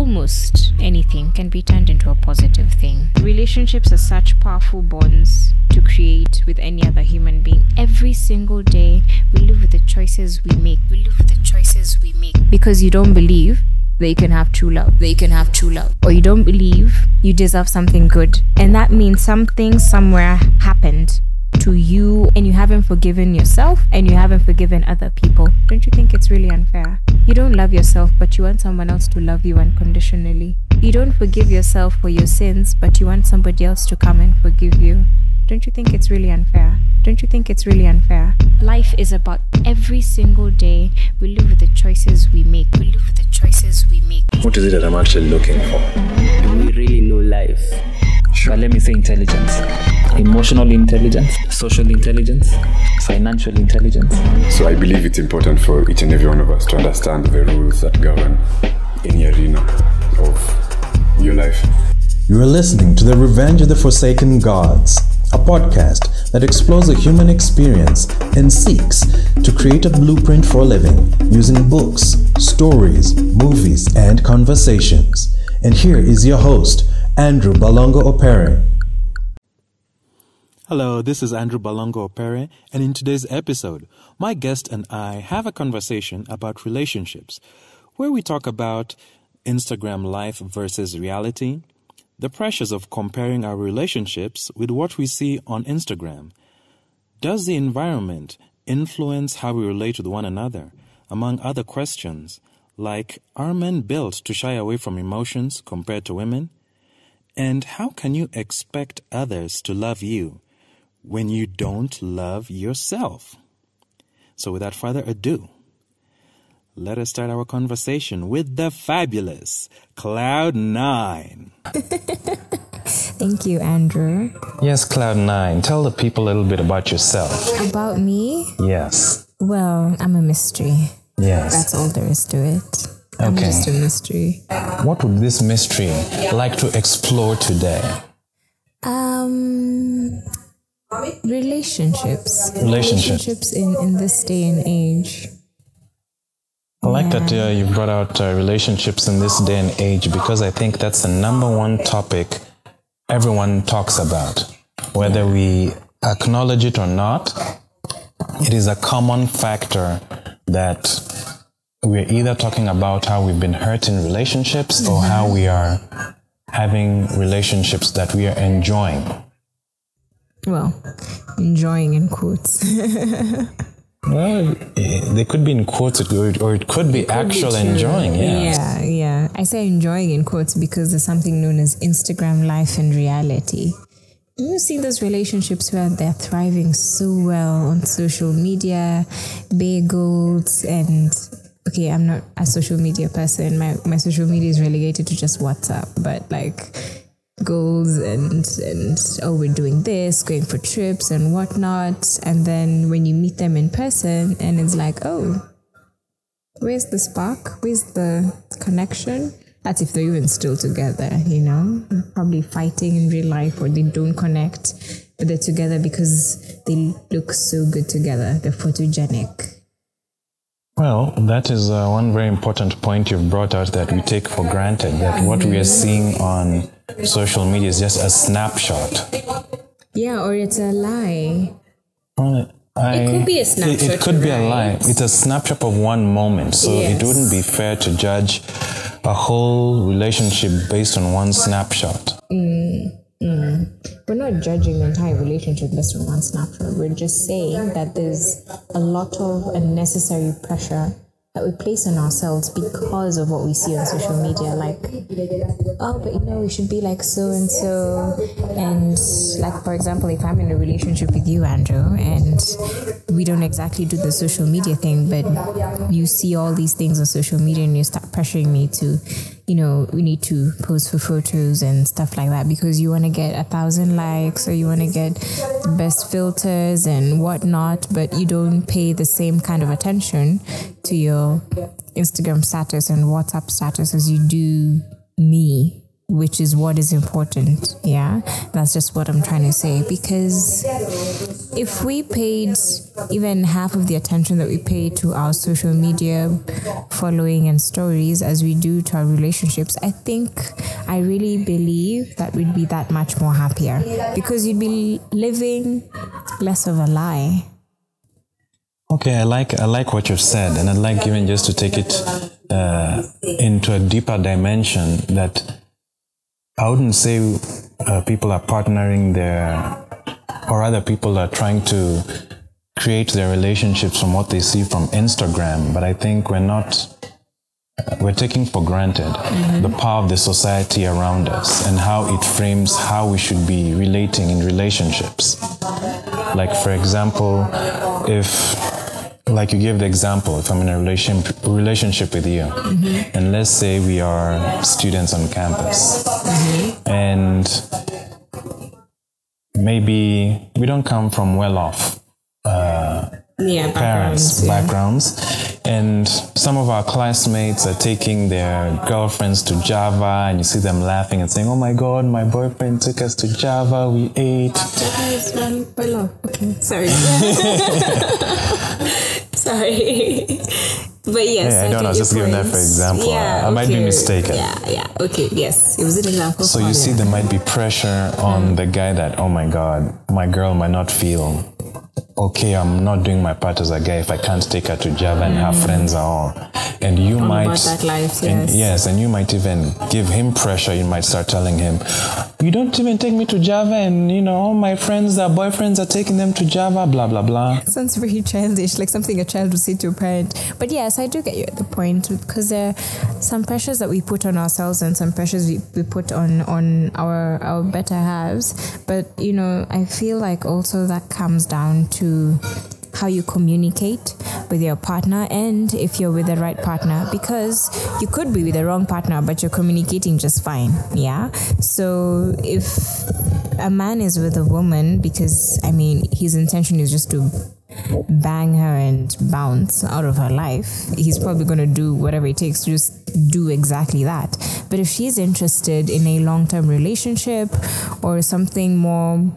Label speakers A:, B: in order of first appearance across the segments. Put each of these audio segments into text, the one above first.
A: almost anything can be turned into a positive thing. Relationships are such powerful bonds to create with any other human being. Every single day, we live with the choices we make. Because you don't believe that you can have true love. Or you don't believe you deserve something good. And that means something somewhere happened to you and you haven't forgiven yourself and you haven't forgiven other people. Don't you think it's really unfair? You don't love yourself, but you want someone else to love you unconditionally. You don't forgive yourself for your sins, but you want somebody else to come and forgive you. Don't you think it's really unfair? Life is about every single day we live with the choices we make.
B: What is it that I'm actually looking for?
C: Do we really know life?
B: Sure.
C: But let me say intelligence. Emotional intelligence, social intelligence, financial intelligence.
D: So I believe it's important for each and every one of us to understand the rules that govern any arena of your life.
E: You are listening to The Revenge of the Forsaken Gods, a podcast that explores the human experience and seeks to create a blueprint for living using books, stories, movies, and conversations. And here is your host, Andrew Balongo Opere.
F: Hello, this is Andrew Balongo Opere, and in today's episode, my guest and I have a conversation about relationships, where we talk about Instagram life versus reality, the pressures of comparing our relationships with what we see on Instagram. Does the environment influence how we relate with one another, among other questions, like are men built to shy away from emotions compared to women? And how can you expect others to love you when you don't love yourself? So without further ado, let us start our conversation with the fabulous Cloud9.
A: Thank you, Andrew.
F: Yes, Cloud9, tell the people a little bit about yourself.
A: About me?
F: Yes.
A: Well, I'm a mystery.
F: Yes.
A: That's all there is to it. I'm just a mystery.
F: What would this mystery like to explore today?
A: Relationships.
F: Relationships
A: in this day and age.
F: I like that you brought out relationships in this day and age, because I think that's the number one topic everyone talks about. Whether we acknowledge it or not, it is a common factor that we're either talking about how we've been hurt in relationships or how we are having relationships that we are enjoying.
A: Well, enjoying in quotes.
F: Well, they could be in quotes or it could be actual enjoying.
A: Yeah. I say enjoying in quotes because there's something known as Instagram life and reality. You've seen those relationships where they're thriving so well on social media, bagels, and okay, I'm not a social media person. My social media is relegated to just WhatsApp, but like goals and we're doing this, going for trips and whatnot. And then when you meet them in person and it's like, oh, where's the spark? Where's the connection? That's if they're even still together, you know, probably fighting in real life or they don't connect, but they're together because they look so good together. They're photogenic.
F: Well, that is one very important point you've brought out that we take for granted, that what we are seeing on social media is just a snapshot.
A: Yeah, or it's a lie.
F: Well,
A: it could be a snapshot.
F: It could be a lie. It's a snapshot of one moment, so it wouldn't be fair to judge a whole relationship based on one snapshot.
A: We're not judging the entire relationship based on one snapshot. We're just saying that there's a lot of unnecessary pressure that we place on ourselves because of what we see on social media. Like, oh, but you know, we should be like so and so. And like, for example, if I'm in a relationship with you, Andrew, and we don't exactly do the social media thing, but you see all these things on social media and you start pressuring me to, you know, we need to pose for photos and stuff like that because you want to get 1,000 likes or you want to get the best filters and whatnot, but you don't pay the same kind of attention to your Instagram status and WhatsApp status as you do me. which is what is important. Yeah, that's just what I'm trying to say. Because if we paid even half of the attention that we pay to our social media following and stories as we do to our relationships, I really believe that we'd be that much more happier, because you'd be living less of a lie.
F: Okay, I like what you've said, and I'd like even just to take it into a deeper dimension, that I wouldn't say people are partnering or other people are trying to create their relationships from what they see from Instagram, but I think we're taking for granted the power of the society around us and how it frames how we should be relating in relationships. Like, for example, like you gave the example, if I'm in a relationship with you, and let's say we are students on campus, and maybe we don't come from well-off backgrounds, and some of our classmates are taking their girlfriends to Java, and you see them laughing and saying, "Oh my God, my boyfriend took us to Java, we ate." Okay, sorry. Sorry. But yes, I don't know, I was just giving that for example. I might be mistaken.
A: Okay, yes. It was an example.
F: So you see, there might be pressure on the guy that, oh my God, my girl might not feel okay, I'm not doing my part as a guy if I can't take her to Java and her friends are all. And you might
A: about that life, yes.
F: And you might even give him pressure. You might start telling him, "You don't even take me to Java, and all my friends, their boyfriends are taking them to Java, blah blah blah."
A: Sounds very childish, like something a child would say to a parent. But yes, I do get you at the point, because there are some pressures that we put on ourselves and some pressures we put on our better halves. But I feel like also that comes down to how you communicate with your partner, and if you're with the right partner, because you could be with the wrong partner but you're communicating just fine. So if a man is with a woman because his intention is just to bang her and bounce out of her life, he's probably going to do whatever it takes to just do exactly that. But if she's interested in a long-term relationship or something more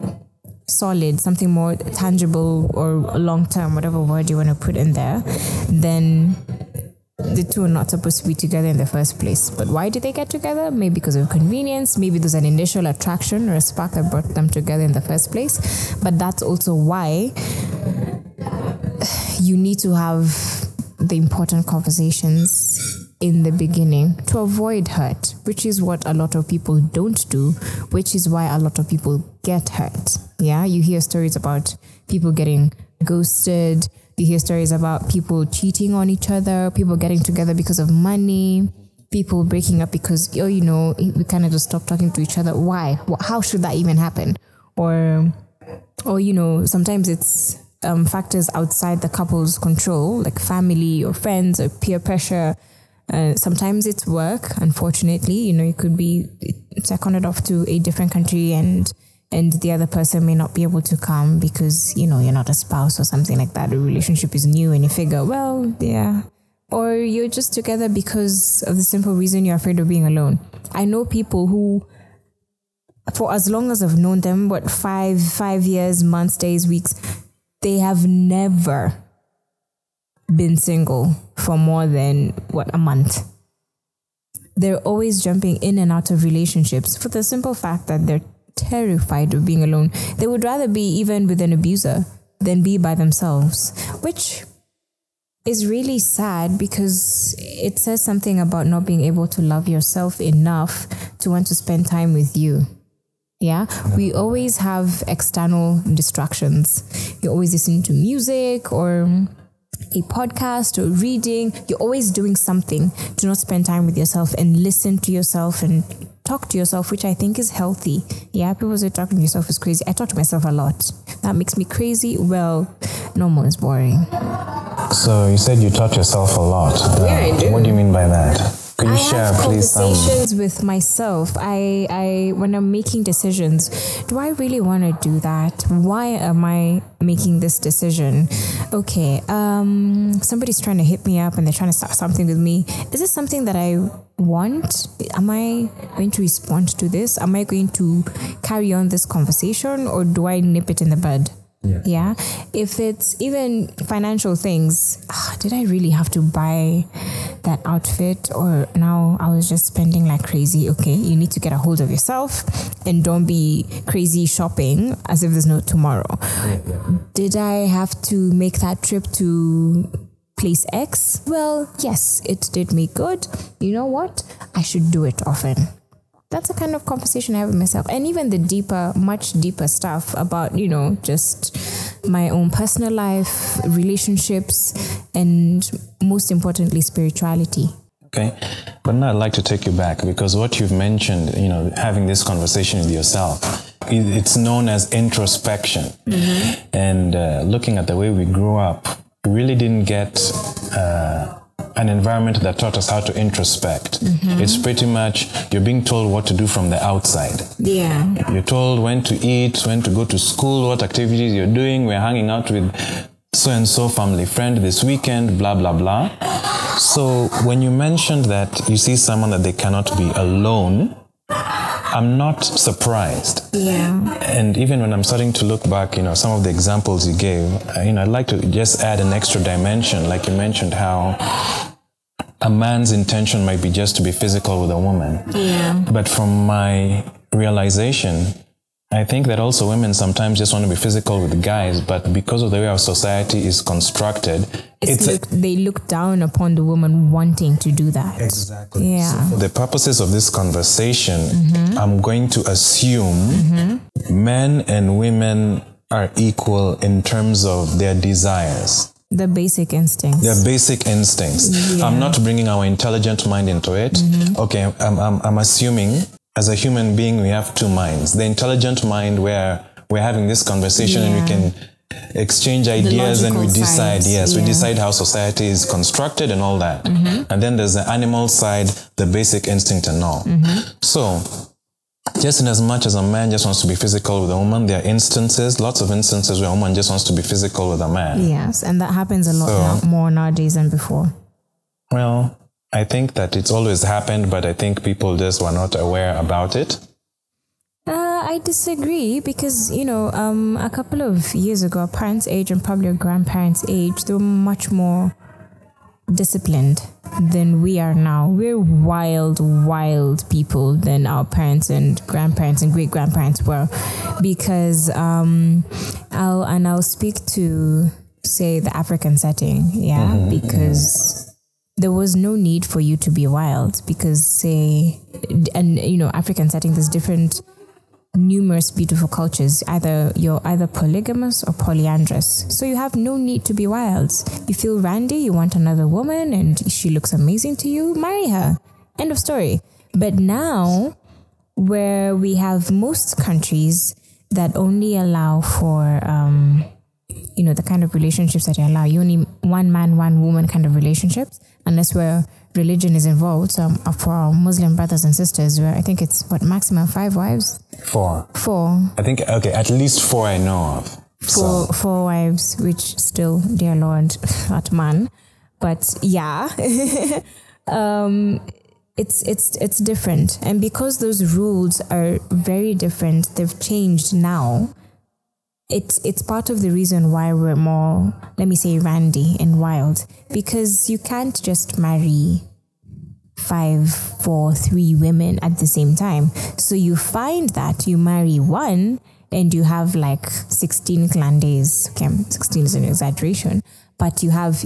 A: solid, something more tangible or long-term, whatever word you want to put in there, then the two are not supposed to be together in the first place. But why did they get together? Maybe because of convenience, maybe there's an initial attraction or a spark that brought them together in the first place. But that's also why you need to have the important conversations in the beginning to avoid hurt, which is what a lot of people don't do, which is why a lot of people get hurt. You hear stories about people getting ghosted. You hear stories about people cheating on each other, people getting together because of money, people breaking up because, we kind of just stopped talking to each other. Why? How should that even happen? Or sometimes it's factors outside the couple's control, like family or friends or peer pressure. Sometimes it's work, unfortunately. You could be seconded off to a different country and the other person may not be able to come because, you're not a spouse or something like that. The relationship is new and you figure, or you're just together because of the simple reason you're afraid of being alone. I know people who, for as long as I've known them, 5 years, months, days, weeks, they have never been single for more than a month. They're always jumping in and out of relationships for the simple fact that they're terrified of being alone. They would rather be even with an abuser than be by themselves, which is really sad because it says something about not being able to love yourself enough to want to spend time with you. We always have external distractions. You're always listening to music or a podcast or reading. You're always doing something to not spend time with yourself and listen to yourself and talk to yourself, which I think is healthy. People say talking to yourself is crazy. I talk to myself a lot. That makes me crazy. Well, normal is boring.
F: So you said you taught yourself a lot.
A: I do.
F: What do you mean by that?
E: Can you share, please?
A: Conversations with myself. I when I'm making decisions, do I really want to do that? Why am I making this decision? Okay, somebody's trying to hit me up and they're trying to start something with me. Is this something that I want? Am I going to respond to this? Am I going to carry on this conversation, or do I nip it in the bud? Yeah. If it's even financial things, did I really have to buy that outfit, or now I was just spending like crazy? Okay, you need to get a hold of yourself and don't be crazy shopping as if there's no tomorrow. Did I have to make that trip to place X? Well, yes, it did me good. You know what? I should do it often. That's the kind of conversation I have with myself. And even the deeper, much deeper stuff about, just my own personal life, relationships, and most importantly, spirituality.
E: Okay. But now I'd like to take you back, because what you've mentioned, having this conversation with yourself, it's known as introspection. Mm-hmm. And looking at the way we grew up, we really didn't get an environment that taught us how to introspect. Mm-hmm. It's pretty much you're being told what to do from the outside.
A: Yeah.
E: You're told when to eat, when to go to school, what activities you're doing. We're hanging out with so-and-so family friend this weekend, blah, blah, blah. So when you mentioned that you see someone that they cannot be alone, I'm not surprised.
A: Yeah.
E: And even when I'm starting to look back, some of the examples you gave, I'd like to just add an extra dimension. Like you mentioned how a man's intention might be just to be physical with a woman.
A: Yeah.
E: But from my realization, I think that also women sometimes just want to be physical with guys, but because of the way our society is constructed,
A: they look down upon the woman wanting to do that.
E: Exactly.
A: Yeah.
E: So for the purposes of this conversation, mm-hmm. I'm going to assume mm-hmm. men and women are equal in terms of their desires.
A: The basic instincts.
E: Their basic instincts. Yeah. I'm not bringing our intelligent mind into it. Mm-hmm. Okay, I'm assuming as a human being, we have two minds. The intelligent mind, where we're having this conversation and we can exchange ideas and we decide, we decide how society is constructed and all that. Mm-hmm. And then there's the animal side, the basic instinct and all. Mm-hmm. So, just in as much as a man just wants to be physical with a woman, there are lots of instances where a woman just wants to be physical with a man.
A: Yes, and that happens a lot more nowadays than before.
E: Well, I think that it's always happened, but I think people just were not aware about it.
A: I disagree because, a couple of years ago, our parents' age and probably our grandparents' age, they were much more disciplined than we are now. We're wild people than our parents and grandparents and great-grandparents were, because I'll speak to, say, the African setting, mm-hmm. because there was no need for you to be wild because, African setting, there's numerous beautiful cultures. You're either polygamous or polyandrous. So you have no need to be wild. You feel randy, you want another woman and she looks amazing to you, marry her. End of story. But now, where we have most countries that only allow for, the kind of relationships that they allow, you only one man, one woman kind of relationships, unless where religion is involved. So for our Muslim brothers and sisters, where I think it's maximum 5 wives?
E: 4.
A: 4.
E: I think, at least 4 I know of.
A: 4 wives, which still, dear Lord, that man. But yeah, it's different. And because those rules are very different, they've changed now. It's part of the reason why we're more, let me say, randy and wild, because you can't just marry 5, 4, 3 women at the same time. So you find that you marry one and you have like 16 clan days. Okay, 16 is an exaggeration, but you have,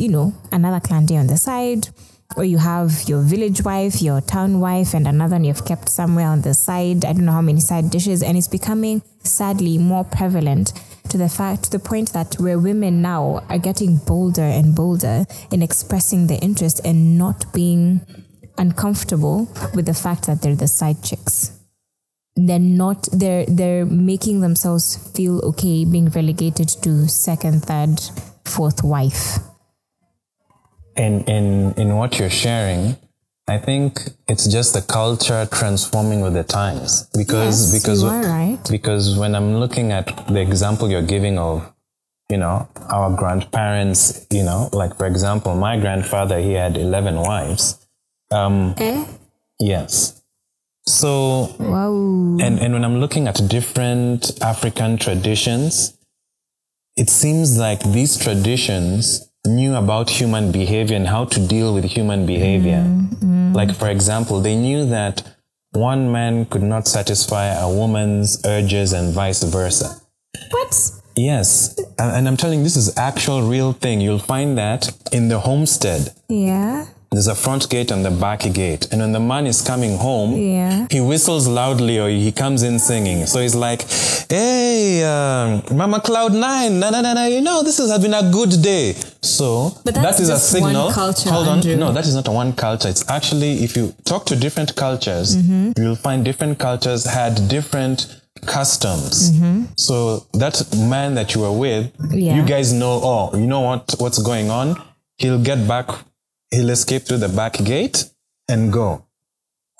A: another clan day on the side, or you have your village wife, your town wife, and another one you've kept somewhere on the side. I don't know how many side dishes, and it's becoming sadly more prevalent to the point that where women now are getting bolder and bolder in expressing their interest and not being uncomfortable with the fact that they're the side chicks. They're making themselves feel okay being relegated to second, third, fourth wife.
E: In what you're sharing,
G: I think it's just the culture transforming with the times. Because
A: you are right.
G: Because when I'm looking at the example you're giving of, our grandparents, like for example, my grandfather, he had 11 wives. Yes. So,
A: wow.
G: And when I'm looking at different African traditions, it seems like these traditions knew about human behavior and how to deal with human behavior. Like, for example, they knew that one man could not satisfy a woman's urges and vice versa.
A: What?
G: Yes. And I'm telling you, this is actual real thing. You'll find that in the homestead.
A: Yeah.
G: There's a front gate and the back gate. And when the man is coming home, he whistles loudly or he comes in singing. So he's like, hey, Mama Cloud9, this has been a good day. So that is a signal.
A: Culture,
G: hold on.
A: Andrew.
G: No, that is not a one culture. It's actually, if you talk to different cultures, you'll find different cultures had different customs. So that man that you were with, you guys know, you know what's going on? He'll get back. He'll escape through the back gate and go.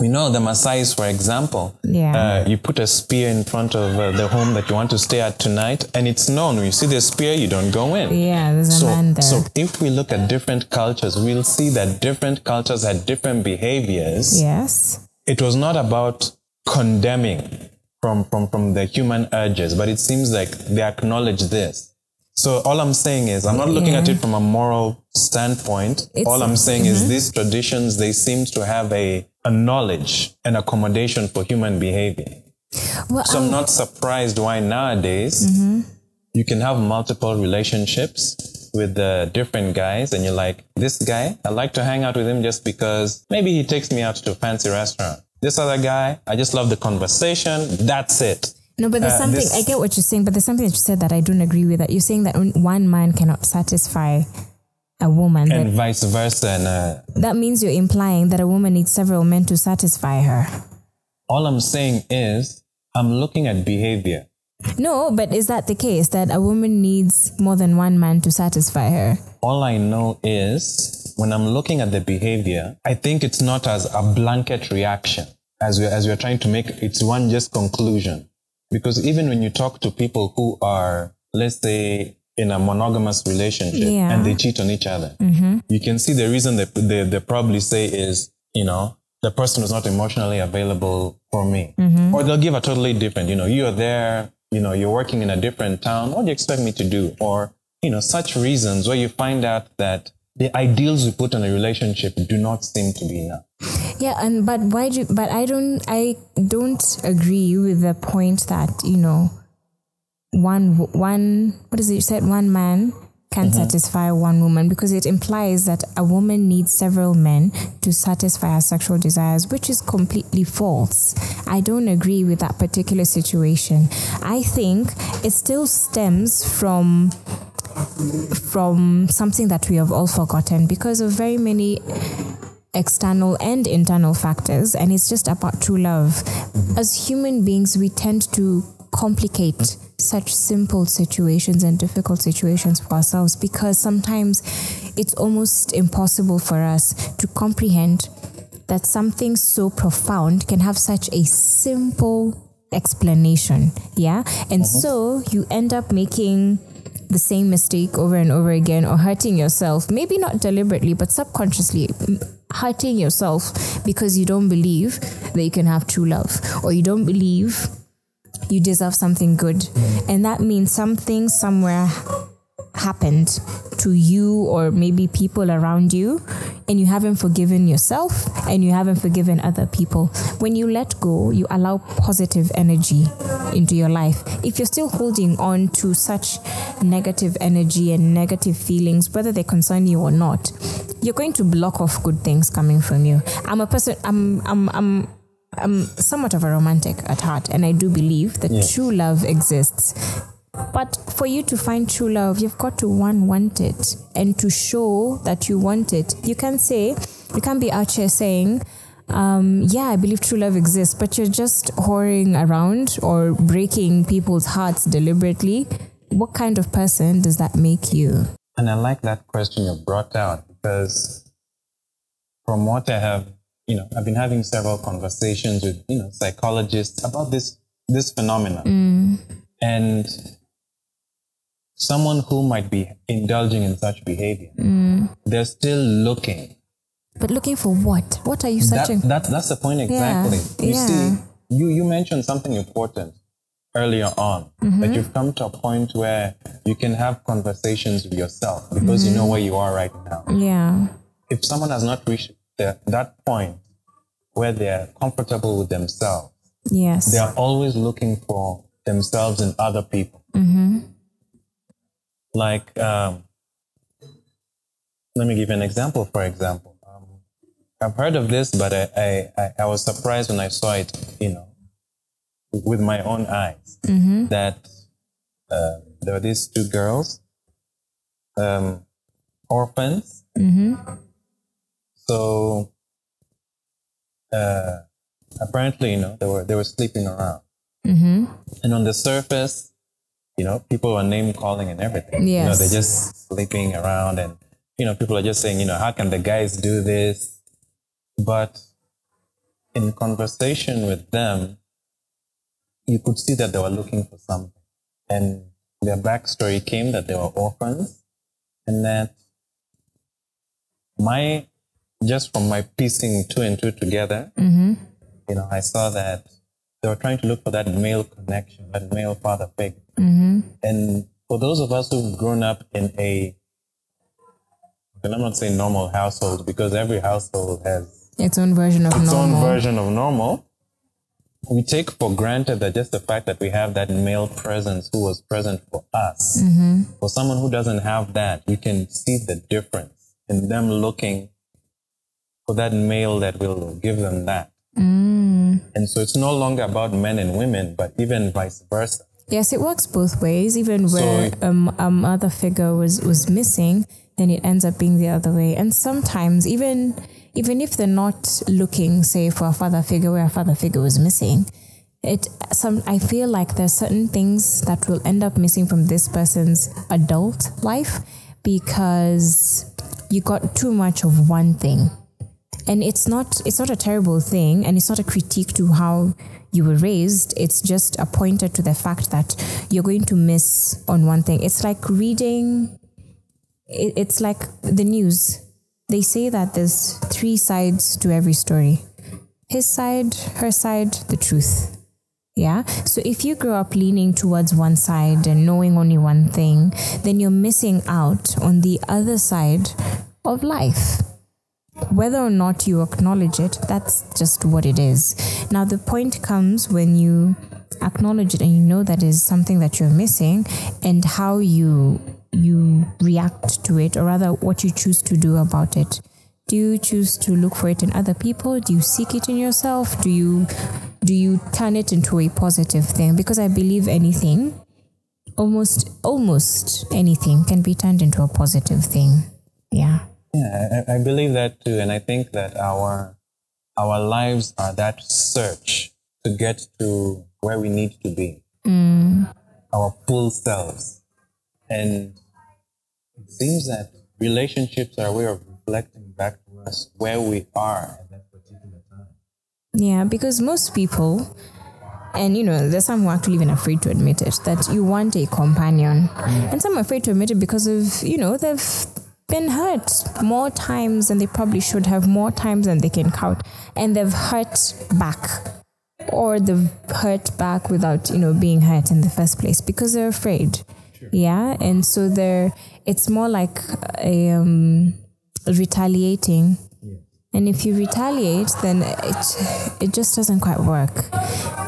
G: We know the Maasais, for example. You put a spear in front of the home that you want to stay at tonight, and it's known. When you see the spear, you don't go in.
A: Yeah, there's a man there.
G: So if we look at different cultures, we'll see that different cultures had different behaviors.
A: Yes.
G: It was not about condemning from the human urges, but it seems like they acknowledge this. So all I'm saying is, I'm not looking at it from a moral standpoint. All I'm saying is these traditions, they seem to have a knowledge and accommodation for human behavior.
A: Well,
G: so I'm not surprised why nowadays you can have multiple relationships with different guys and you're like, this guy, I like to hang out with him just because maybe he takes me out to a fancy restaurant. This other guy, I just love the conversation. That's it.
A: No, but there's something, I get what you're saying, but there's something that you said that I don't agree with. That you're saying that one man cannot satisfy a woman.
G: And vice versa. And,
A: that means you're implying that a woman needs several men to satisfy her.
G: All I'm saying is, I'm looking at behavior.
A: No, but is that the case, that a woman needs more than one man to satisfy her?
G: All I know is, when I'm looking at the behavior, I think it's not as a blanket reaction, as we're trying to make it's one just conclusion. Because even when you talk to people who are, let's say, in a monogamous relationship and they cheat on each other, you can see the reason they probably say is, the person was not emotionally available for me. Or they'll give a totally different, you're there, you're working in a different town. What do you expect me to do? Or, such reasons where you find out that the ideals we put in a relationship do not seem to be enough.
A: Yeah, but I don't agree with the point that, one man can satisfy one woman, because it implies that a woman needs several men to satisfy her sexual desires, which is completely false. I don't agree with that particular situation. I think it still stems from something that we have all forgotten because of very many external and internal factors, and it's just about true love. As human beings, we tend to complicate such simple situations and difficult situations for ourselves, because sometimes it's almost impossible for us to comprehend that something so profound can have such a simple explanation. And so you end up making the same mistake over and over again, or hurting yourself, maybe not deliberately, but subconsciously hurting yourself because you don't believe that you can have true love, or you don't believe you deserve something good. And that means something somewhere happened to you, or maybe people around you, and you haven't forgiven yourself and you haven't forgiven other people. When you let go, you allow positive energy into your life. If you're still holding on to such negative energy and negative feelings, whether they concern you or not, you're going to block off good things coming from you. I'm somewhat of a romantic at heart, and I do believe that true love exists. But for you to find true love, you've got to want it, and to show that you want it. You can't be out here saying, I believe true love exists, but you're just whoring around or breaking people's hearts deliberately. What kind of person does that make you?
G: And I like that question you brought out, because from what I have I've been having several conversations with, psychologists about this phenomenon. And someone who might be indulging in such behavior, they're still looking.
A: But looking for what? What are you searching?
G: That's the point exactly.
A: Yeah.
G: You see, you mentioned something important earlier on, that you've come to a point where you can have conversations with yourself because you know where you are right now.
A: Yeah.
G: If someone has not reached that point where they're comfortable with themselves,
A: yes,
G: they are always looking for themselves in other people. Like, let me give you an example. For example, I've heard of this, but I was surprised when I saw it, with my own eyes, that there were these two girls, orphans. So apparently, they were sleeping around, and on the surface, people are name calling and everything.
A: Yes.
G: They're just sleeping around, and people are just saying, how can the guys do this? But in conversation with them, you could see that they were looking for something. And their backstory came that they were orphans, and that just from my piecing two and two together, I saw that they were trying to look for that male connection, that male father figure. And for those of us who've grown up in and I'm not saying normal households, because every household has
A: its own version of
G: normal. We take for granted that just the fact that we have that male presence who was present for us. For someone who doesn't have that, you can see the difference in them looking for that male that will give them that. And so it's no longer about men and women, but even vice versa.
A: Yes, it works both ways. Even where a mother figure was missing, then it ends up being the other way. And sometimes, even if they're not looking, say, for a father figure where a father figure was missing, I feel like there's certain things that will end up missing from this person's adult life because you got too much of one thing. And it's not a terrible thing, and it's not a critique to how you were raised. It's just a pointer to the fact that you're going to miss on one thing. It's like reading, it's like the news. They say that there's 3 sides to every story. His side, her side, the truth. Yeah? So if you grow up leaning towards one side and knowing only one thing, then you're missing out on the other side of life. Whether or not you acknowledge it, that's just what it is. Now, the point comes when you acknowledge it and you know that is something that you're missing, and how you react to it, or rather what you choose to do about it. Do you choose to look for it in other people? Do you seek it in yourself? Do you turn it into a positive thing? Because I believe anything, almost anything can be turned into a positive thing. Yeah.
G: Yeah, I believe that too, and I think that our lives are that search to get to where we need to be, our full selves. And it seems that relationships are a way of reflecting back to us where we are at that particular time.
A: Yeah, because most people, and there's some who are actually even afraid to admit it, that you want a companion. And some are afraid to admit it because of, they've been hurt more times than they probably should have, more times than they can count, and they've hurt back, or they've hurt back without being hurt in the first place because they're afraid. Sure. Yeah, and so it's more like a retaliating. Yeah. And if you retaliate, then it just doesn't quite work,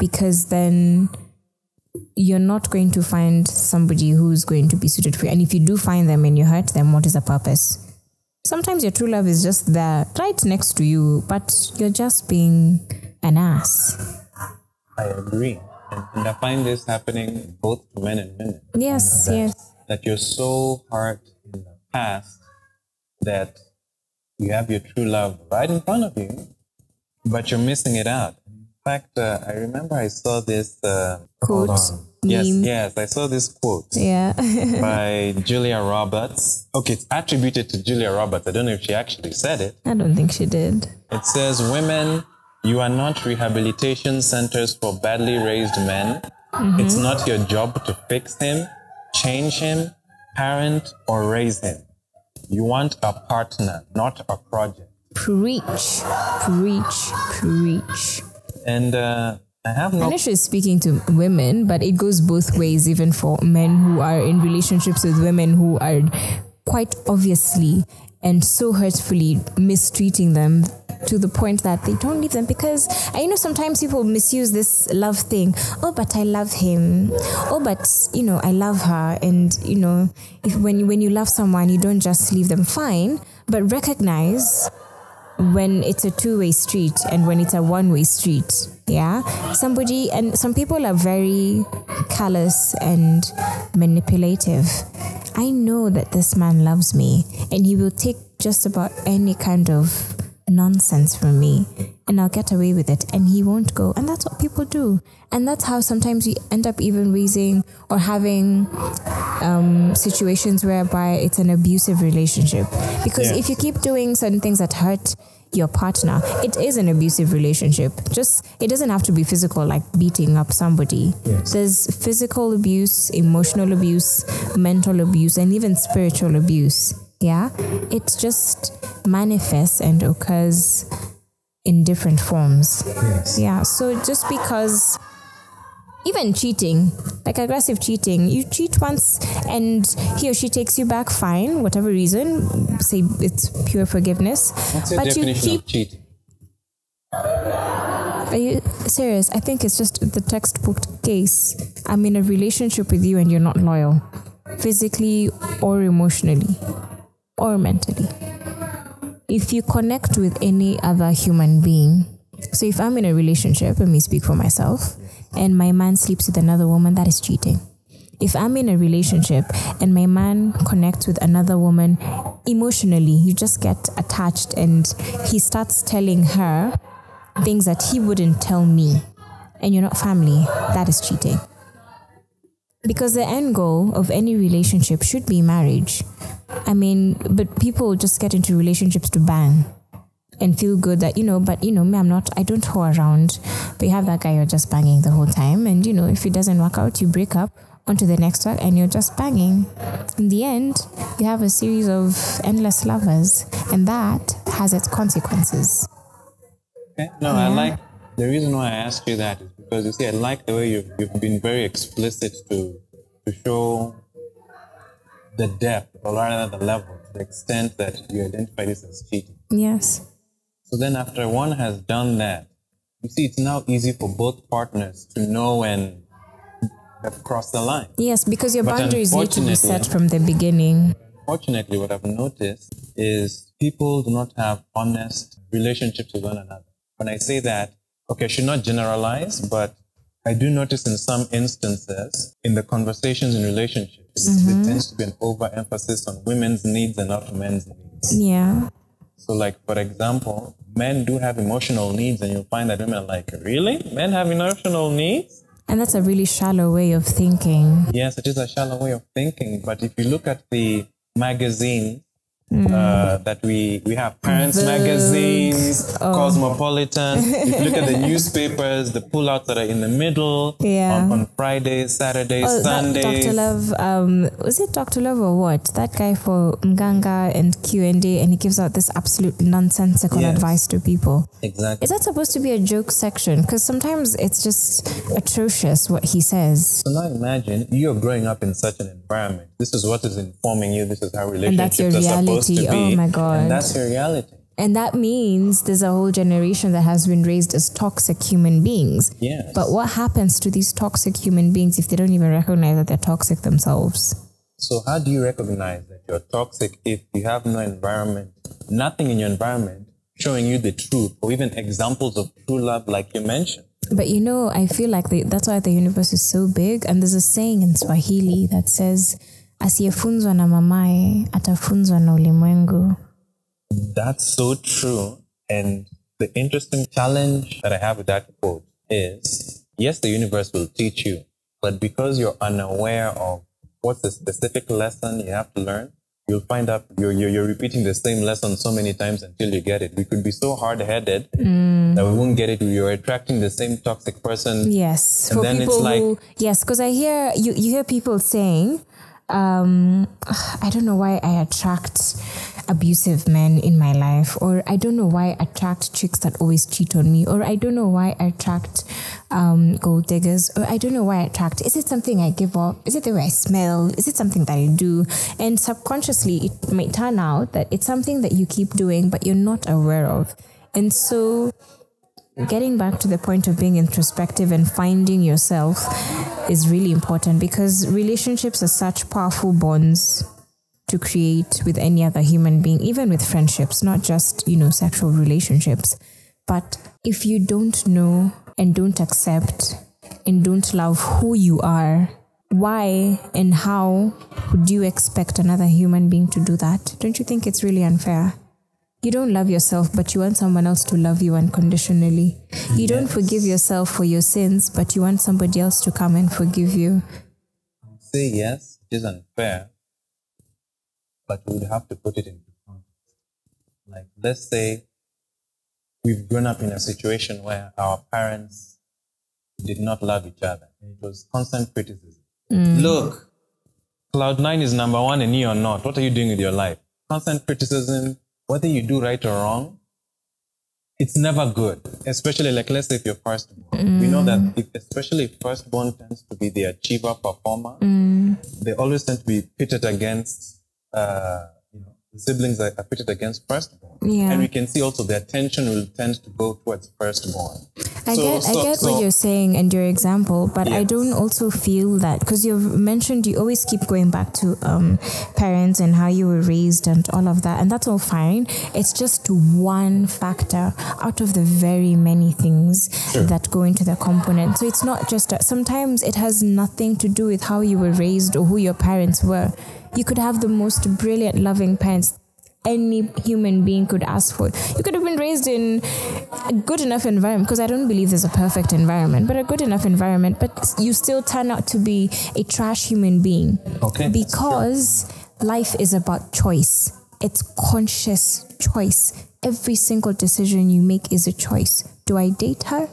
A: because then you're not going to find somebody who's going to be suited for you. And if you do find them and you hurt them, what is the purpose? Sometimes your true love is just there, right next to you, but you're just being an ass.
G: I agree. And I find this happening both to men and women.
A: Yes, yes.
G: That you're so hurt in the past that you have your true love right in front of you, but you're missing it out. In fact, I remember I saw this
A: quote. meme.
G: Yes, I saw this quote
A: Yeah.
G: by Julia Roberts. Okay, it's attributed to Julia Roberts. I don't know if she actually said it.
A: I don't think she did.
G: It says, women, you are not rehabilitation centers for badly raised men. It's not your job to fix him, change him, parent, or raise him. You want a partner, not a project.
A: Preach, preach, preach.
G: And I have no...
A: I know she's speaking to women, but it goes both ways, even for men who are in relationships with women who are quite obviously and so hurtfully mistreating them to the point that they don't leave them. Because I know sometimes people misuse this love thing. Oh, but I love him. Oh, but, you know, I love her. And, you know, when you love someone, you don't just leave them. Fine, but recognize when it's a two-way street and when it's a one-way street. Yeah, some people are very callous and manipulative. I know that this man loves me and he will take just about any kind of nonsense from me and I'll get away with it and he won't go. And that's what people do. And that's how sometimes we end up even raising or having situations whereby it's an abusive relationship. Because if you keep doing certain things that hurt your partner, it is an abusive relationship. Just, it doesn't have to be physical, like beating up somebody. There's physical abuse, emotional abuse, mental abuse, and even spiritual abuse. Yeah, it just manifests and occurs in different forms. Yeah, so just because even cheating, like aggressive cheating, you cheat once and he or she takes you back, fine, whatever reason, say it's pure forgiveness.
G: What's your definition of cheating?
A: Are you serious? I think it's just the textbook case. I'm in a relationship with you and you're not loyal, physically or emotionally or mentally. If you connect with any other human being, so if I'm in a relationship, let me speak for myself, and my man sleeps with another woman, that is cheating. If I'm in a relationship and my man connects with another woman emotionally, you just get attached and he starts telling her things that he wouldn't tell me, and you're not family, that is cheating. Because the end goal of any relationship should be marriage. I mean, but people just get into relationships to bang and feel good that, but me, I don't whore around. But you have that guy you're just banging the whole time. And, if it doesn't work out, you break up, onto the next one, and you're just banging. In the end, you have a series of endless lovers, and that has its consequences.
G: Okay. No, I like, the reason why I asked you that is because, you see, I like the way you've been very explicit to show the depth, or rather the level, to the extent that you identify this as cheating.
A: Yes.
G: So then after one has done that, you see, it's now easy for both partners to know when they've crossed the line.
A: Yes, because your boundaries need to be set from the beginning.
G: Fortunately, what I've noticed is people do not have honest relationships with one another. When I say that, okay, I should not generalize, but I do notice in some instances, in the conversations in relationships, there tends to be an overemphasis on women's needs and not men's needs.
A: Yeah.
G: So like, for example, men do have emotional needs, and you'll find that women are like, really? Men have emotional needs?
A: And that's a really shallow way of thinking.
G: Yes, it is a shallow way of thinking. But if you look at the magazine that we have, Parents Magazines, Cosmopolitan. If you look at the newspapers, the pullouts that are in the middle, on Fridays, Saturdays, Sundays.
A: Dr. Love, was it Dr. Love or what? That guy for Mganga and Q&A, and he gives out this absolute nonsensical advice to people.
G: Exactly.
A: Is that supposed to be a joke section? Because sometimes it's just atrocious what he says.
G: So now imagine you're growing up in such an environment. This is what is informing you. This is how relationships are supposed to be.
A: Oh my God.
G: And that's your reality.
A: And that means there's a whole generation that has been raised as toxic human beings.
G: Yes.
A: But what happens to these toxic human beings if they don't even recognize that they're toxic themselves?
G: So how do you recognize that you're toxic if you have no environment, nothing in your environment showing you the truth, or even examples of true love like you mentioned?
A: But I feel like that's why the universe is so big. And there's a saying in Swahili that says, asiyefunzwa na mamaye atafunzwa na ulimwengu.
G: That's so true. And the interesting challenge that I have with that quote is, yes, the universe will teach you, But because you're unaware of what's the specific lesson you have to learn, you'll find out you're repeating the same lesson so many times until you get it. We could be so hard-headed that we won't get it. You're attracting the same toxic person.
A: Yes.
G: And
A: for
G: then
A: people
G: it's like,
A: who, yes, because I hear, you hear people saying, I don't know why I attract abusive men in my life, or I don't know why I attract chicks that always cheat on me, or I don't know why I attract gold diggers, or I don't know why I attract. Is it something I give up? Is it the way I smell? Is it something that I do? And subconsciously, it might turn out that it's something that you keep doing, but you're not aware of. And so getting back to the point of being introspective and finding yourself is really important, because relationships are such powerful bonds to create with any other human being, even with friendships, not just, sexual relationships. But if you don't know and don't accept and don't love who you are, why and how would you expect another human being to do that? Don't you think it's really unfair? You don't love yourself, but you want someone else to love you unconditionally. You don't forgive yourself for your sins, but you want somebody else to come and forgive you.
G: Say yes, it is unfair, but we would have to put it into context. Like, let's say we've grown up in a situation where our parents did not love each other. It was constant criticism. Look, Cloud9 is number one and you're not. What are you doing with your life? Constant criticism. Whether you do right or wrong, it's never good. Especially, like, let's say if you're firstborn. We know that especially if firstborn tends to be the achiever, performer, they always tend to be pitted against, siblings that are pitted against firstborn.
A: Yeah.
G: And we can see also the attention will tend to go towards firstborn.
A: I get what you're saying and your example, but
G: yes.
A: I don't also feel that, because you've mentioned you always keep going back to parents and how you were raised and all of that, and that's all fine. It's just one factor out of the very many things that go into the component. So it's not just sometimes it has nothing to do with how you were raised or who your parents were. You could have the most brilliant, loving parents any human being could ask for. You could have been raised in a good enough environment, because I don't believe there's a perfect environment, but a good enough environment, but you still turn out to be a trash human being.
G: Okay.
A: Because life is about choice. It's conscious choice. Every single decision you make is a choice. Do I date her?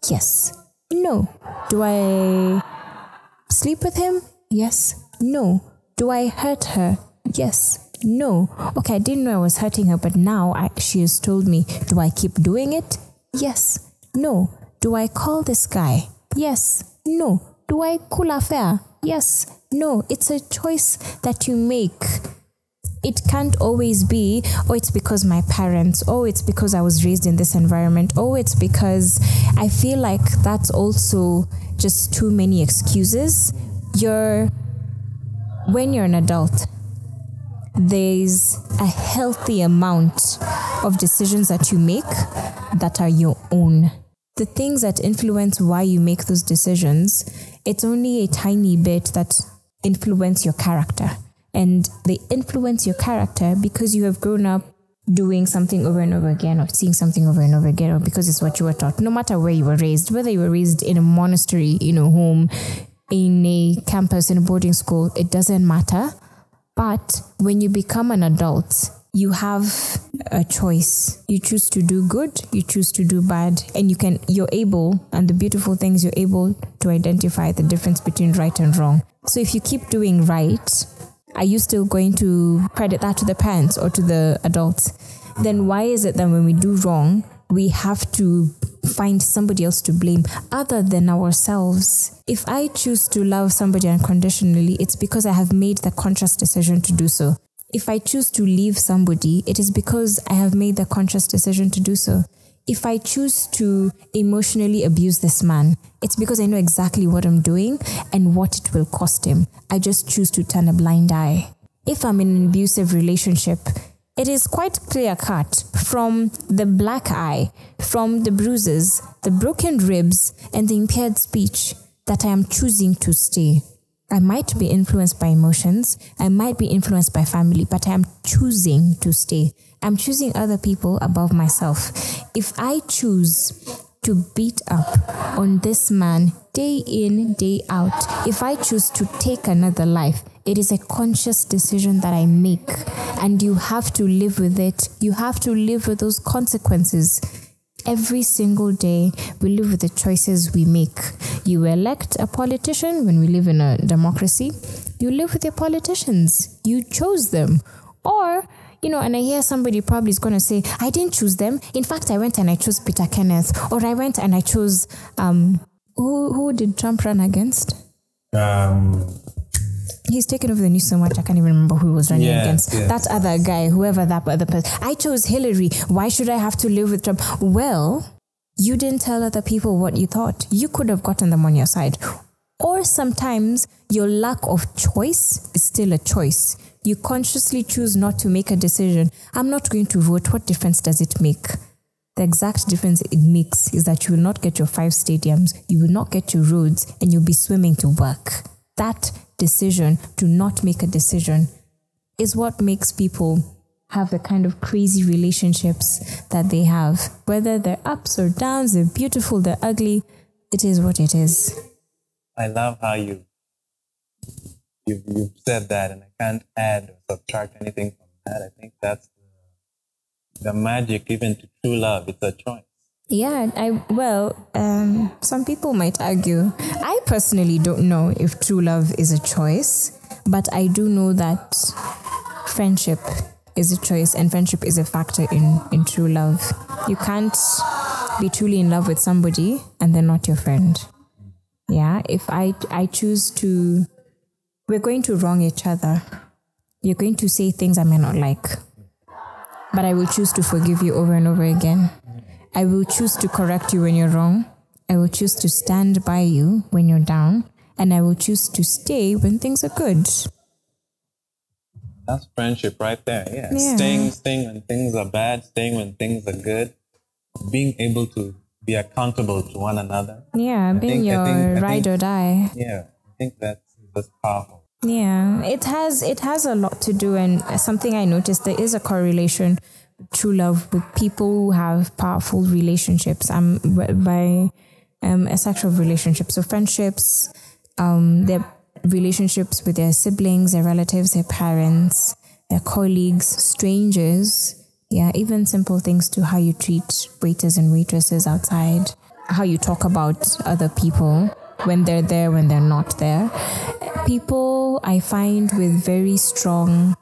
A: Yes. No. Do I sleep with him? Yes. No. Do I hurt her? Yes. No. Okay, I didn't know I was hurting her, but now she has told me. Do I keep doing it? Yes. No. Do I call this guy? Yes. No. Do I cool affair? Yes. No. It's a choice that you make. It can't always be, oh, it's because my parents, oh, it's because I was raised in this environment, oh, it's because I feel like that's also just too many excuses. When you're an adult, there's a healthy amount of decisions that you make that are your own. The things that influence why you make those decisions, it's only a tiny bit that influence your character. And they influence your character because you have grown up doing something over and over again, or seeing something over and over again, or because it's what you were taught. No matter where you were raised, whether you were raised in a monastery, home, in a campus, in a boarding school, it doesn't matter. But when you become an adult, you have a choice. You choose to do good, you choose to do bad, and you're able, and the beautiful thing is you're able to identify the difference between right and wrong. So if you keep doing right, are you still going to credit that to the parents or to the adults? Then why is it that when we do wrong, we have to find somebody else to blame other than ourselves? If I choose to love somebody unconditionally, it's because I have made the conscious decision to do so. If I choose to leave somebody, it is because I have made the conscious decision to do so. If I choose to emotionally abuse this man, it's because I know exactly what I'm doing and what it will cost him. I just choose to turn a blind eye. If I'm in an abusive relationship, it is quite clear-cut from the black eye, from the bruises, the broken ribs, and the impaired speech that I am choosing to stay. I might be influenced by emotions, I might be influenced by family, but I am choosing to stay. I'm choosing other people above myself. If I choose to to beat up on this man day in, day out. If I choose to take another life, it is a conscious decision that I make, and you have to live with it. You have to live with those consequences. Every single day, we live with the choices we make. You elect a politician when we live in a democracy. You live with your politicians. You chose them. Or, and I hear somebody probably is going to say, I didn't choose them. In fact, I went and I chose Peter Kenneth. Or I went and I chose, who did Trump run against? He's taken over the news so much, I can't even remember who he was running against. Yes. That other guy, whoever that other person. I chose Hillary. Why should I have to live with Trump? Well, you didn't tell other people what you thought. You could have gotten them on your side. Or sometimes your lack of choice is still a choice. You consciously choose not to make a decision. I'm not going to vote. What difference does it make? The exact difference it makes is that you will not get your 5 stadiums, you will not get your roads, and you'll be swimming to work. That decision to not make a decision is what makes people have the kind of crazy relationships that they have. Whether they're ups or downs, they're beautiful, they're ugly, it is what it is.
G: I love how you've said that, and I can't add or subtract anything from that. I think that's the magic even to true love. It's a choice.
A: Yeah, some people might argue. I personally don't know if true love is a choice, but I do know that friendship is a choice, and friendship is a factor in true love. You can't be truly in love with somebody and they're not your friend. Yeah, if I choose to, we're going to wrong each other. You're going to say things I may not like, but I will choose to forgive you over and over again. I will choose to correct you when you're wrong. I will choose to stand by you when you're down. And I will choose to stay when things are good.
G: That's friendship right there. Yeah. Staying when things are bad, staying when things are good. Being able to be accountable to one another.
A: Yeah, being your ride or die.
G: Yeah, I think that's powerful.
A: Yeah, it has a lot to do, and something I noticed, there is a correlation true love with people who have powerful relationships by a sexual relationship. So friendships, their relationships with their siblings, their relatives, their parents, their colleagues, strangers. Yeah, even simple things to how you treat waiters and waitresses outside, how you talk about other people when they're there, when they're not there. People I find with very strong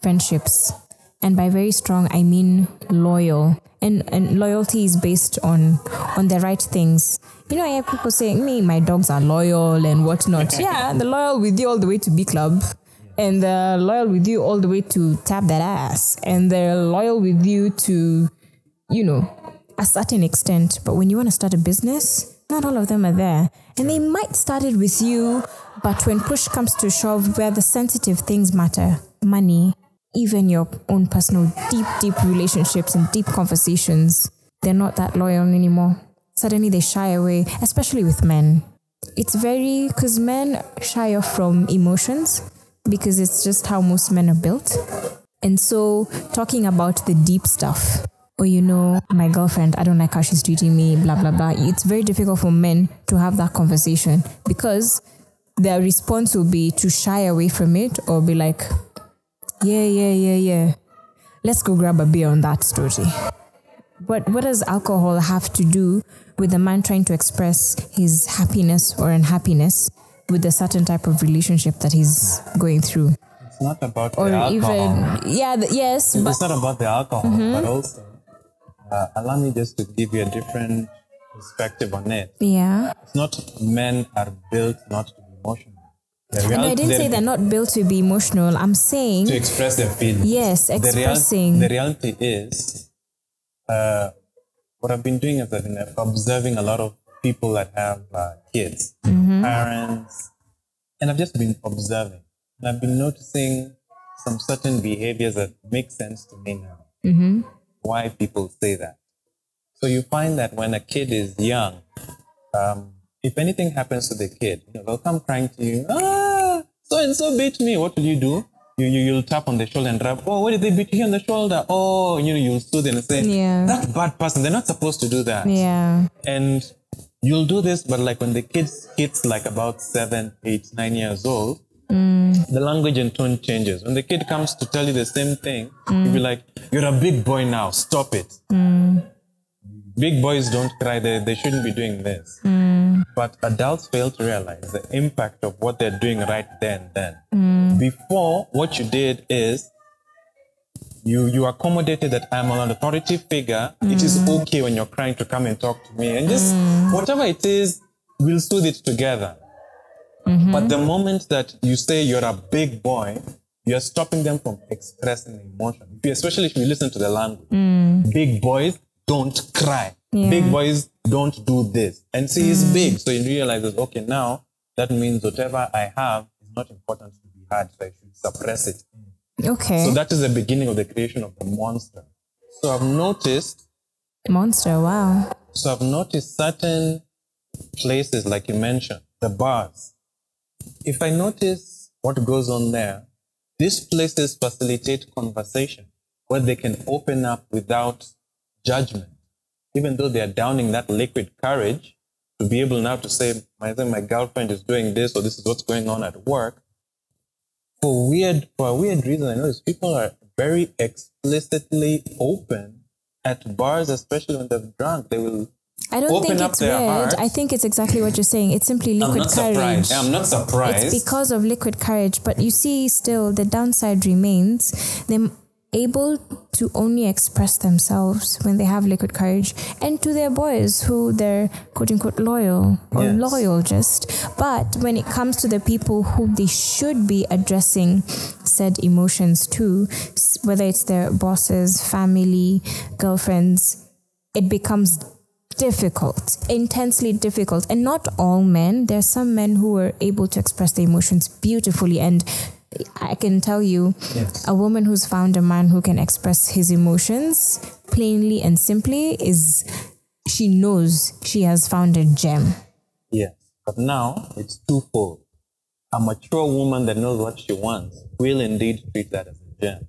A: friendships, and by very strong, I mean loyal. And loyalty is based on the right things. I hear people saying, my dogs are loyal and whatnot. Yeah, they're loyal with you all the way to B Club. And they're loyal with you all the way to tap that ass. And they're loyal with you to, a certain extent. But when you want to start a business, not all of them are there. And they might start it with you, but when push comes to shove, where the sensitive things matter, money, even your own personal deep relationships and deep conversations, they're not that loyal anymore. Suddenly they shy away, especially with men. It's because men shy off from emotions because it's just how most men are built. And so talking about the deep stuff, or my girlfriend, I don't like how she's treating me, blah, blah, blah. It's very difficult for men to have that conversation because their response will be to shy away from it or be like, yeah. Let's go grab a beer on that story. But what does alcohol have to do with a man trying to express his happiness or unhappiness with a certain type of relationship that he's going through?
G: It's not about the alcohol.
A: Yes.
G: It's not about the alcohol, but also, allow me just to give you a different perspective on it.
A: Yeah.
G: It's not men are built not to be emotional.
A: And I didn't say they're not built to be emotional. I'm saying
G: to express their feelings.
A: Yes, expressing.
G: The reality is, what I've been doing is I've been observing a lot of people that have kids, parents, and I've just been observing. And I've been noticing some certain behaviors that make sense to me now. Why people say that. So you find that when a kid is young, if anything happens to the kid, they'll come crying to you, so-and-so beat me. What will you do? you'll tap on the shoulder and rub. Oh, why did they beat you on the shoulder? Oh, you'll soothe and say, that bad person. They're not supposed to do that.
A: Yeah.
G: And you'll do this, but like when the kids hits like about 7, 8, 9 years old, the language and tone changes. When the kid comes to tell you the same thing, you'll be like, you're a big boy now, stop it. Big boys don't cry, they shouldn't be doing this. But adults fail to realize the impact of what they're doing right then. Before, what you did is, you accommodated that I'm an authority figure. It is okay when you're crying to come and talk to me. And just, whatever it is, we'll soothe it together. But the moment that you say you're a big boy, you're stopping them from expressing emotion. Especially if you listen to the language. Big boys don't cry. Big boys don't do this. And see, he's big. So he realizes, okay, now that means whatever I have is not important to be had. So I should suppress it.
A: Okay.
G: So that is the beginning of the creation of the monster. So I've noticed...
A: Monster, wow.
G: So I've noticed certain places, like you mentioned, the bars. If I notice what goes on there, these places facilitate conversation where they can open up without judgment, even though they are downing that liquid courage to be able now to say, my girlfriend is doing this, or this is what's going on at work. For a weird reason, I notice people are very explicitly open at bars, especially when they're drunk. They will
A: I don't think it's weird.
G: Hearts.
A: I think it's exactly what you're saying. It's simply liquid courage.
G: I'm not surprised.
A: It's because of liquid courage. But you see, still, the downside remains. They're able to only express themselves when they have liquid courage, and to their boys who they're quote-unquote loyal or loyal just. But when it comes to the people who they should be addressing said emotions to, whether it's their bosses, family, girlfriends, it becomes difficult, intensely difficult. And not all men. There are some men who are able to express their emotions beautifully, and I can tell you, a woman who's found a man who can express his emotions plainly and simply she knows she has found a gem.
G: Yes, but now it's twofold. A mature woman that knows what she wants will indeed treat that as a gem.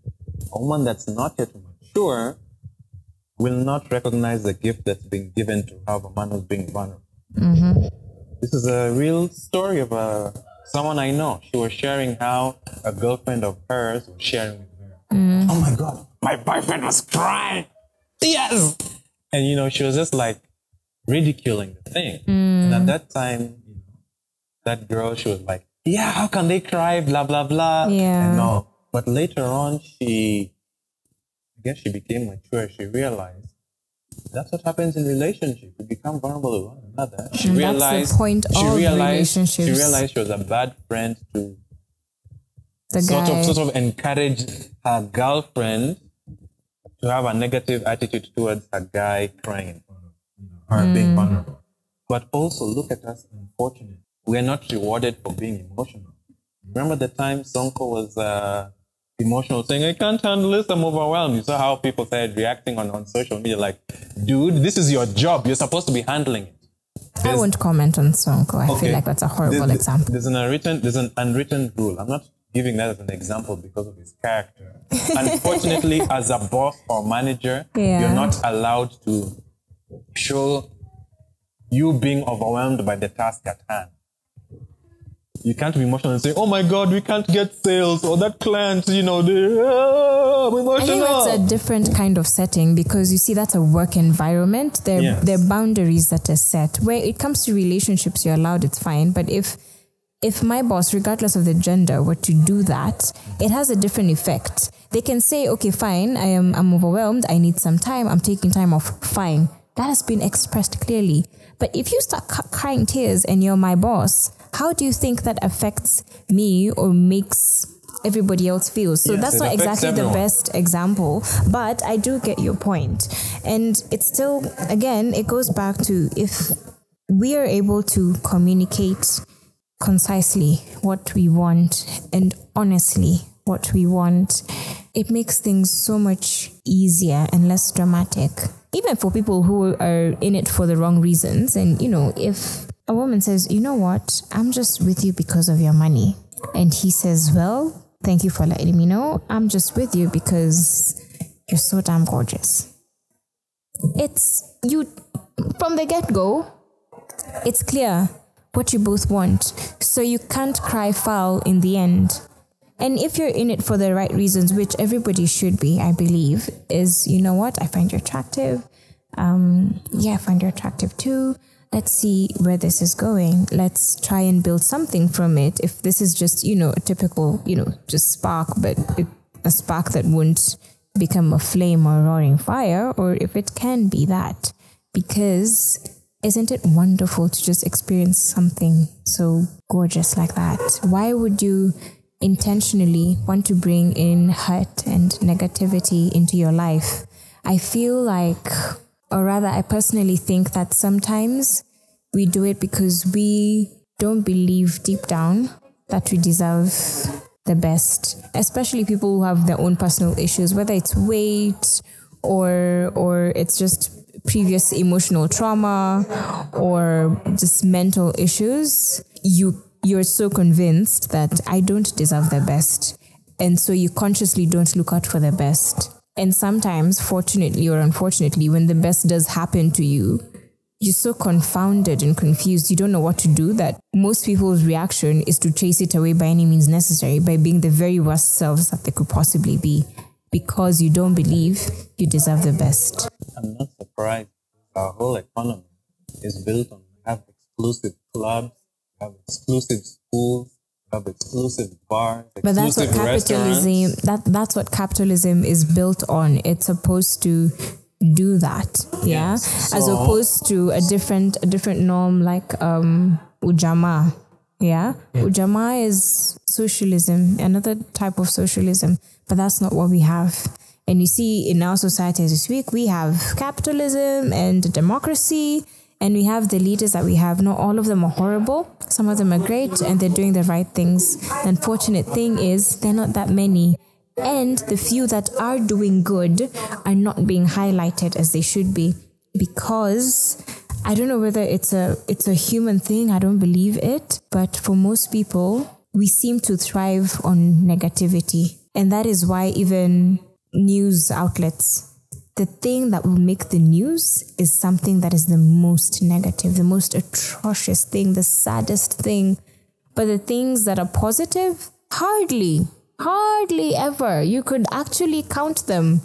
G: A woman that's not yet mature will not recognize the gift that's been given to her, a man who's being vulnerable. This is a real story of someone I know. She was sharing how a girlfriend of hers was sharing with her. Oh my God, my boyfriend was crying. Yes. And, she was just like ridiculing the thing. And at that time, that girl, she was like, yeah, how can they cry? Blah, blah, blah.
A: Yeah.
G: And no. But later on, I guess she became mature. She realized that's what happens in relationships. You become vulnerable to one another. She realized
A: the point of relationships.
G: She realized she was a bad friend to
A: the guy.
G: Sort of encourage her girlfriend to have a negative attitude towards her guy crying in front of her being vulnerable. But also look at us, unfortunately. We're not rewarded for being emotional. Remember the time Sonko was emotional, saying, I can't handle this, I'm overwhelmed. You saw how people started reacting on social media like, dude, this is your job. You're supposed to be handling it.
A: I won't comment on Sonko. I feel like that's a horrible example.
G: There's an unwritten rule. I'm not giving that as an example because of his character. Unfortunately, as a boss or manager, you're not allowed to show you being overwhelmed by the task at hand. You can't be emotional and say, oh my God, we can't get sales, or that client, I'm emotional.
A: I think that's a different kind of setting, because you see, that's a work environment. There are boundaries that are set. Where it comes to relationships, you're allowed, it's fine. But if my boss, regardless of the gender, were to do that, it has a different effect. They can say, okay, fine, I'm overwhelmed, I need some time, I'm taking time off, fine. That has been expressed clearly. But if you start crying tears and you're my boss, how do you think that affects me or makes everybody else feel? So that's not exactly the best example, but I do get your point. And it's still, again, it goes back to, if we are able to communicate concisely what we want and honestly what we want, it makes things so much easier and less dramatic. Even for people who are in it for the wrong reasons. And, if a woman says, you know what, I'm just with you because of your money. And he says, well, Thank you for letting me know. I'm just with you because you're so damn gorgeous. It's you from the get-go. It's clear what you both want, so you can't cry foul in the end. And if you're in it for the right reasons, which everybody should be, I believe, is, you know what, I find you attractive. I find you attractive too. Let's see where this is going. Let's try and build something from it. If this is just, a typical, just spark, but a spark that won't become a flame or roaring fire, or if it can be that. Because isn't it wonderful to just experience something so gorgeous like that? Why would you intentionally want to bring in hurt and negativity into your life? I feel like, or rather, I personally think that sometimes we do it because we don't believe deep down that we deserve the best, especially people who have their own personal issues, whether it's weight or it's just previous emotional trauma or just mental issues. You're so convinced that I don't deserve the best. And so you consciously don't look out for the best. And sometimes, fortunately or unfortunately, when the best does happen to you, you're so confounded and confused. You don't know what to do, that most people's reaction is to chase it away by any means necessary, by being the very worst selves that they could possibly be, because you don't believe you deserve the best.
G: I'm not surprised. Our whole economy is built on have exclusive clubs, have exclusive schools, have exclusive bars,
A: but that's what capitalism. That's what capitalism is built on. It's supposed to do that, yeah.
G: Yes.
A: As opposed to a different norm like ujamaa, yeah. Ujamaa is socialism, another type of socialism, but that's not what we have. And you see, in our society as we speak, we have capitalism and democracy, and we have the leaders that we have. Not all of them are horrible. Some of them are great, and they're doing the right things. The unfortunate thing is, they're not that many. And the few that are doing good are not being highlighted as they should be, because I don't know whether it's a human thing. I don't believe it. But for most people, we seem to thrive on negativity. And that is why even news outlets, the thing that will make the news is something that is the most negative, the most atrocious thing, the saddest thing. But the things that are positive, hardly ever. You could actually count them.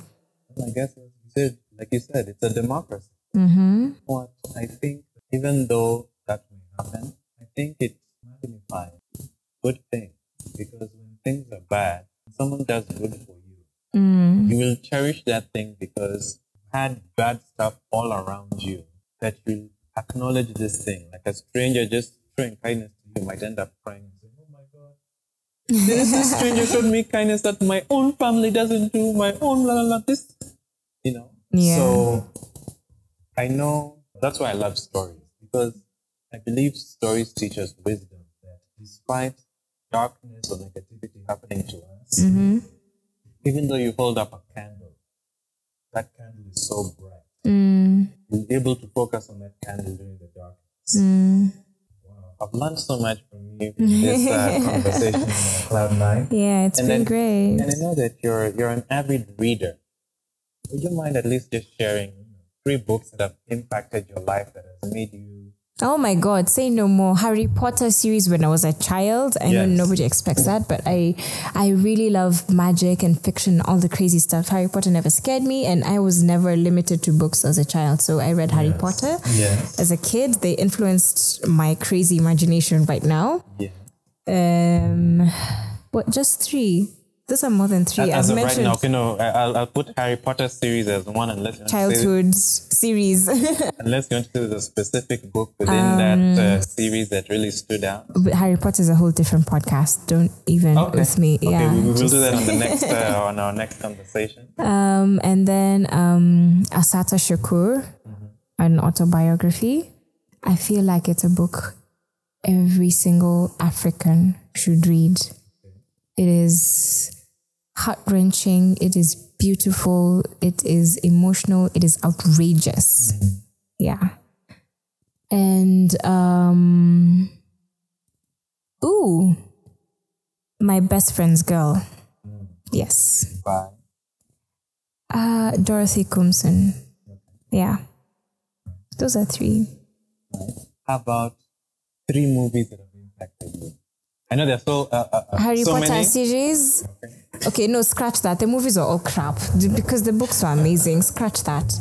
G: I guess, like you said, it's a democracy.
A: Mm-hmm.
G: What I think, even though that may happen, I think it magnifies good things. Because when things are bad, someone does good for you. You will cherish that thing because you had bad stuff all around you, that you acknowledge this thing. Like a stranger just showing kindness to you might end up crying and saying, oh my God, this stranger showed me kindness that my own family doesn't do, my own blah, blah, blah, this,
A: Yeah.
G: So I know that's why I love stories, because I believe stories teach us wisdom, that despite darkness or negativity happening to us, even though you hold up a candle, that candle is so bright. You'll be able to focus on that candle during the darkness. Wow. I've learned so much from you in this conversation on Cloud9.
A: Yeah, it's been great.
G: And I know that you're an avid reader. Would you mind at least just sharing 3 books that have impacted your life, that has made you...
A: Oh my God, say no more. Harry Potter series when I was a child. I know nobody expects that, but I really love magic and fiction, all the crazy stuff. Harry Potter never scared me, and I was never limited to books as a child. So I read Harry Potter as a kid. They influenced my crazy imagination right now. Just 3? Those are more than 3.
G: As of right now, I'll put Harry Potter series as one, unless
A: childhood series.
G: Unless you want to say there's a specific book within that series that really stood out.
A: But Harry Potter is a whole different podcast. Don't even with me.
G: Okay, we will do that on the next on our next conversation.
A: And then Assata Shakur, an autobiography. I feel like it's a book every single African should read. It is heart-wrenching, it is beautiful, it is emotional, it is outrageous. Yeah. And My Best Friend's Girl. Yes.
G: By?
A: Dorothy Comson. Yeah. Those are 3.
G: How about 3 movies that have impacted you? I know there's
A: Harry
G: so
A: Potter
G: many.
A: series. Okay, no, scratch that. The movies are all crap because the books were amazing. Scratch that.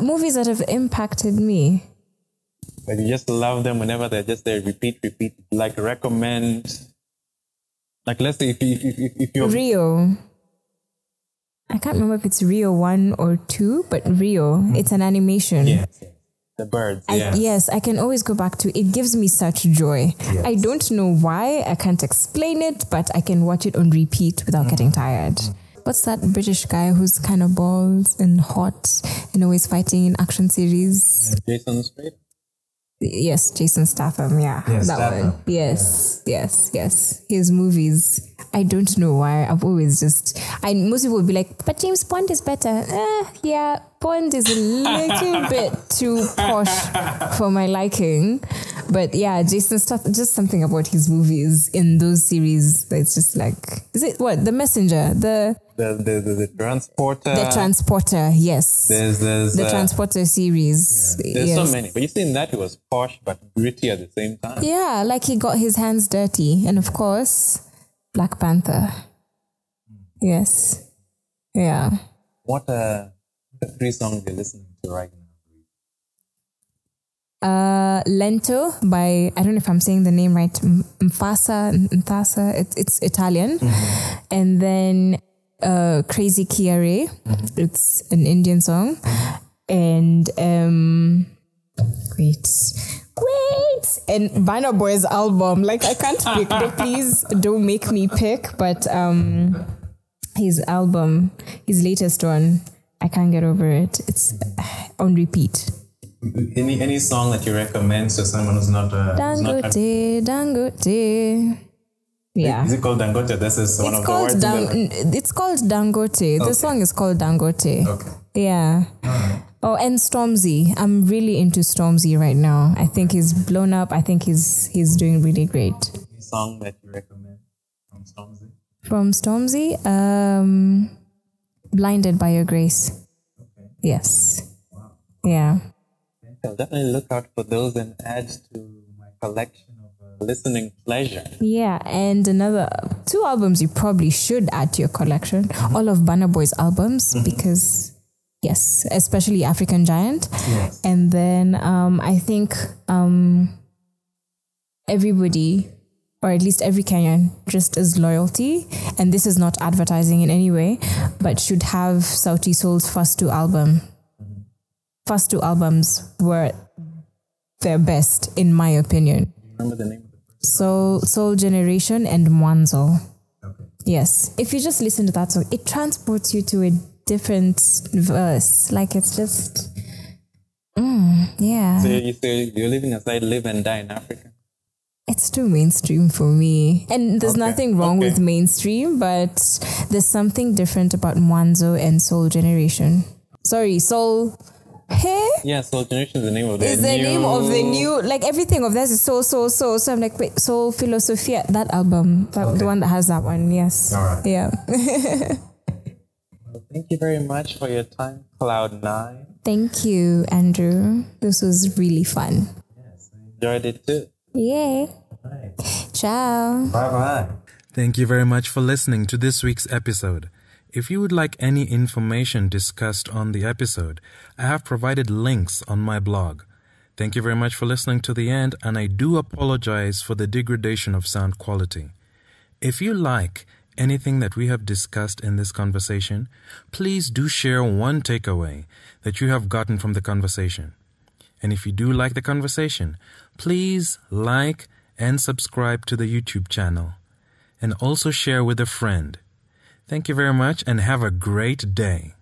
A: Movies that have impacted me.
G: Like you just love them whenever they're just there, repeat. Like recommend. Like let's say if you're
A: Rio. I can't remember if it's Rio 1 or 2, but Rio. It's an animation.
G: Yes. The birds.
A: Yes, I can always go back to it. It gives me such joy. Yes. I don't know why. I can't explain it, but I can watch it on repeat without getting tired. What's that British guy who's kind of bald and hot and always fighting in action series?
G: Jason Statham.
A: Yes, Jason Statham. Yeah,
G: yes,
A: that
G: Statham.
A: one. Yes. His movies. I don't know why. I've always most people would be like, but James Bond is better. Yeah, Bond is a little bit too posh for my liking. But yeah, Jason Statham, just something about his movies in those series that's just like, is it what? The Messenger, the
G: Transporter.
A: The Transporter, yes.
G: There's
A: the Transporter series.
G: Yeah. There's so many. But you see in that it was posh but gritty at the same time.
A: Yeah, like he got his hands dirty. And of course, Black Panther. Yes. Yeah.
G: What are the 3 songs you're listening to right now?
A: Lento by, I don't know if I'm saying the name right, Mfasa, it's Italian. And then Crazy Kiare, it's an Indian song. And wait, and Burna Boy's album, like I can't pick, but please don't make me pick, but his album, his latest one, I can't get over it. It's on repeat.
G: Any song that you recommend to someone who's not
A: Dangote. Yeah.
G: Is it called Dangote? This is one of the words.
A: It's called Dangote. The song is called Dangote.
G: Okay.
A: Yeah.
G: Right.
A: Oh, and Stormzy. I'm really into Stormzy right now. I think he's blown up. I think he's doing really great.
G: Any song that you recommend from Stormzy?
A: From Stormzy, Blinded by Your Grace.
G: Okay.
A: Yes.
G: Wow.
A: Yeah.
G: I'll definitely look out for those and add to my collection of listening pleasure.
A: Yeah, and another 2 albums you probably should add to your collection. All of Burna Boy's albums, because yes, especially African Giant.
G: Yes.
A: And then I think everybody, or at least every Kenyan, just as loyalty, and this is not advertising in any way, but should have Sauti Sol's first 2 albums. First 2 albums were their best, in my opinion.
G: Remember the name of the
A: Soul Generation and Mwanzo.
G: Okay.
A: Yes. If you just listen to that song, it transports you to a different verse. Like it's just, yeah.
G: So you say you're living aside live and die in Africa?
A: It's too mainstream for me. And there's nothing wrong with mainstream, but there's something different about Mwanzo and Soul Generation. Sorry, Soul... Hey?
G: Yeah, Soul Generation is the name of the
A: new... Is the name of the new... Like, everything of theirs is Soul. So I'm like, wait, Soul Philosophia, that album. The one that has that one, yes.
G: All right.
A: Yeah.
G: Well, thank you very much for your time, Cloud9.
A: Thank you, Andrew. This was really fun.
G: Yes, I enjoyed it too.
A: Yay.
G: Right.
A: Ciao.
G: Bye-bye.
F: Thank you very much for listening to this week's episode. If you would like any information discussed on the episode, I have provided links on my blog. Thank you very much for listening to the end, and I do apologize for the degradation of sound quality. If you like anything that we have discussed in this conversation, please do share one takeaway that you have gotten from the conversation. And if you do like the conversation, please like and subscribe to the YouTube channel, and also share with a friend. Thank you very much and have a great day.